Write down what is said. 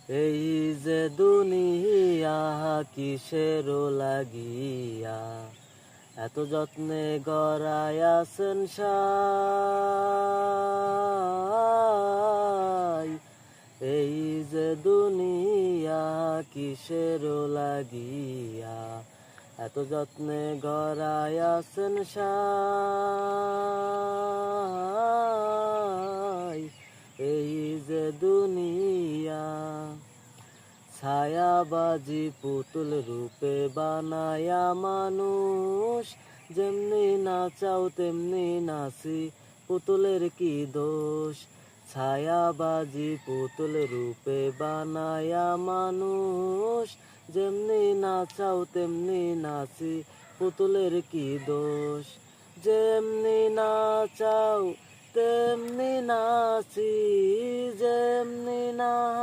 এই যে দুনিয়া কিসের লাগিয়া এত যত্নে গড়াইয়াছেন সাই। এই যে দুনিয়া কিসের লাগিয়া এত যত্নে গড়াইয়াছেন সাই। এই যে দুনিয়া ছায়াবাজি পুতুল রূপে বানায়া মানুষ, যেমনি নাচাও তেমনি নাচি, পুতুলের কি দোষ। ছায়াবাজি পুতুল রূপে বানায়া মানুষ, যেমনি নাচাও তেমনি নাচি, পুতুলের কি দোষ। যেমনি নাচাও তেমনি নাচি, যেমনি না